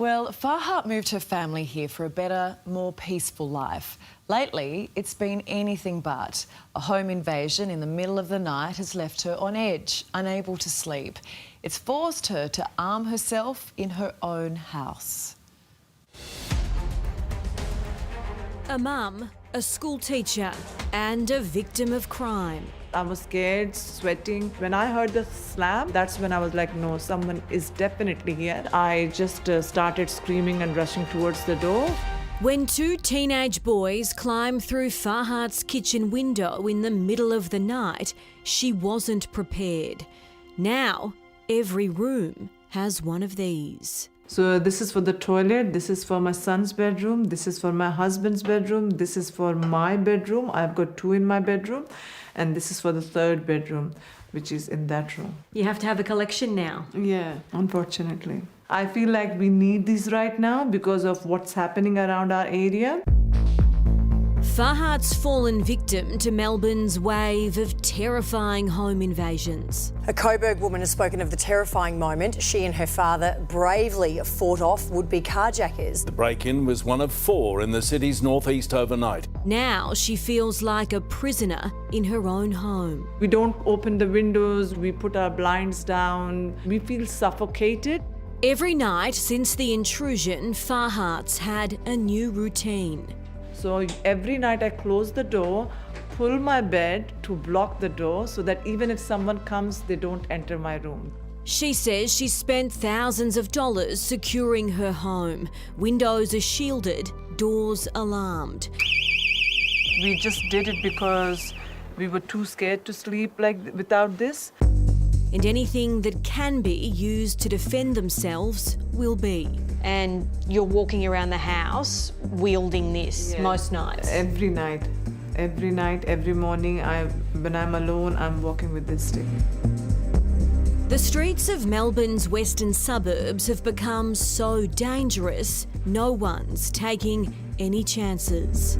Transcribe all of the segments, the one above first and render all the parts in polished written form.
Well, Farhat moved her family here for a better, more peaceful life. Lately, it's been anything but. A home invasion in the middle of the night has left her on edge, unable to sleep. It's forced her to arm herself in her own house. A mum, a school teacher and a victim of crime. I was scared, sweating. When I heard the slam, that's when I was like, no, someone is definitely here. I just started screaming and rushing towards the door. When two teenage boys climbed through Farhat's kitchen window in the middle of the night, she wasn't prepared. Now, every room has one of these. So this is for the toilet, this is for my son's bedroom, this is for my husband's bedroom, this is for my bedroom. I've got two in my bedroom, and this is for the third bedroom, which is in that room. You have to have a collection now. Yeah, unfortunately. I feel like we need these right now because of what's happening around our area. Farhat's fallen victim to Melbourne's wave of terrifying home invasions. A Coburg woman has spoken of the terrifying moment she and her father bravely fought off would-be carjackers. The break-in was one of 4 in the city's northeast overnight. Now she feels like a prisoner in her own home. We don't open the windows, we put our blinds down, we feel suffocated. Every night since the intrusion, Farhat's had a new routine. So every night I close the door, pull my bed to block the door so that even if someone comes, they don't enter my room. She says she spent thousands of dollars securing her home. Windows are shielded, doors alarmed. We just did it because we were too scared to sleep without this. And anything that can be used to defend themselves will be. And you're walking around the house wielding this most nights? Every night, every morning, when I'm alone, I'm walking with this stick. The streets of Melbourne's western suburbs have become so dangerous, no one's taking any chances.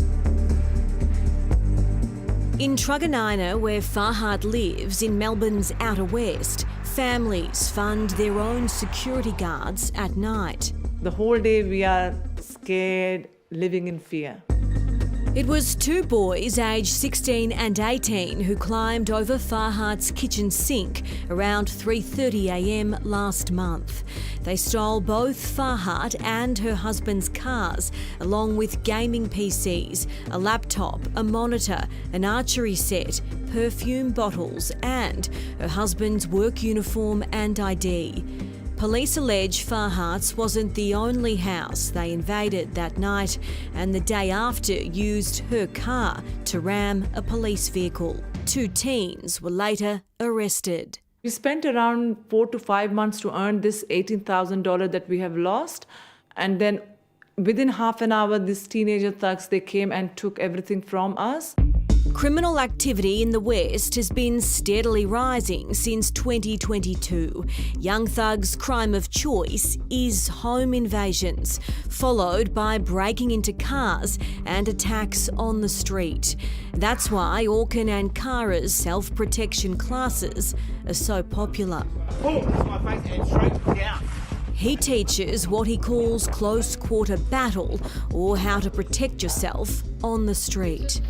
In Truganina, where Farhat lives in Melbourne's outer west, families fund their own security guards at night. The whole day we are scared, living in fear. It was two boys aged 16 and 18 who climbed over Farhat's kitchen sink around 3:30 a.m. last month. They stole both Farhat and her husband's cars, along with gaming PCs, a laptop, a monitor, an archery set, perfume bottles and her husband's work uniform and ID. Police allege Farhat's wasn't the only house they invaded that night, and the day after used her car to ram a police vehicle. Two teens were later arrested. We spent around 4 to 5 months to earn this $18,000 that we have lost. And then within half an hour, these teenager thugs, they came and took everything from us. Criminal activity in the West has been steadily rising since 2022. Young thugs' crime of choice is home invasions, followed by breaking into cars and attacks on the street. That's why Orkin and Kara's self-protection classes are so popular. He teaches what he calls close quarter battle, or how to protect yourself on the street.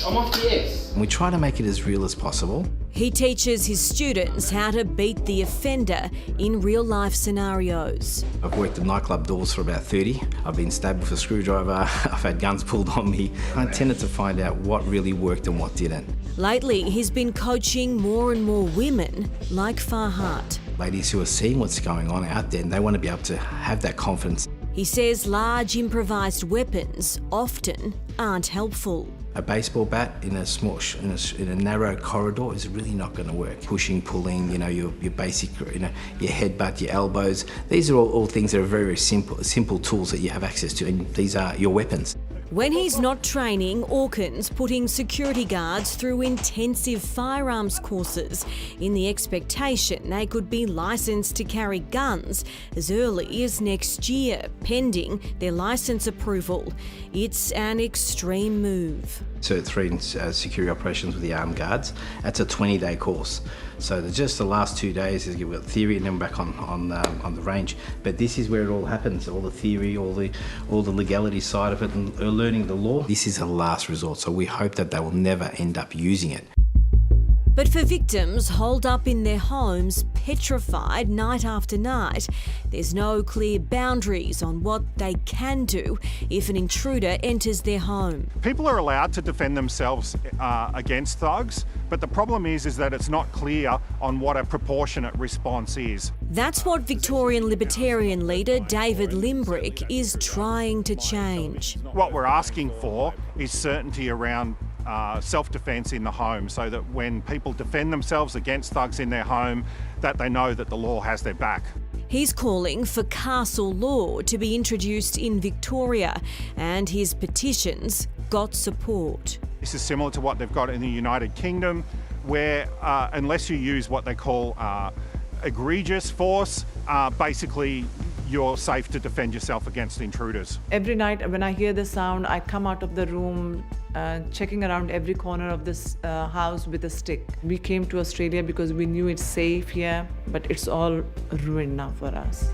I'm off the X. We try to make it as real as possible. He teaches his students how to beat the offender in real-life scenarios. I've worked at nightclub doors for about 30. I've been stabbed with a screwdriver. I've had guns pulled on me. I tended to find out what really worked and what didn't. Lately, he's been coaching more and more women like Farhat. Ladies who are seeing what's going on out there, and they want to be able to have that confidence. He says large improvised weapons often aren't helpful. A baseball bat in a narrow corridor is really not going to work. Pushing, pulling, your basic, your headbutt, your elbows. These are all things that are very, very simple tools that you have access to, and these are your weapons. When he's not training, Orkin's putting security guards through intensive firearms courses in the expectation they could be licensed to carry guns as early as next year, pending their licence approval. It's an extreme move. security operations with the armed guards. That's a 20-day course. So just the last 2 days is you've got theory and then back on the range. But this is where it all happens, all the theory, all the legality side of it, and learning the law. This is a last resort, so we hope that they will never end up using it. But for victims holed up in their homes, petrified night after night, there's no clear boundaries on what they can do if an intruder enters their home. People are allowed to defend themselves against thugs, but the problem is that it's not clear on what a proportionate response is. That's what Victorian Libertarian leader David Limbrick is trying to change. What we're asking for is certainty around self-defence in the home, so that when people defend themselves against thugs in their home, that they know that the law has their back. He's calling for castle law to be introduced in Victoria, and his petitions got support. This is similar to what they've got in the United Kingdom, where unless you use what they call egregious force, basically you're safe to defend yourself against intruders. Every night when I hear the sound, I come out of the room checking around every corner of this house with a stick. We came to Australia because we knew it's safe here, but it's all ruined now for us.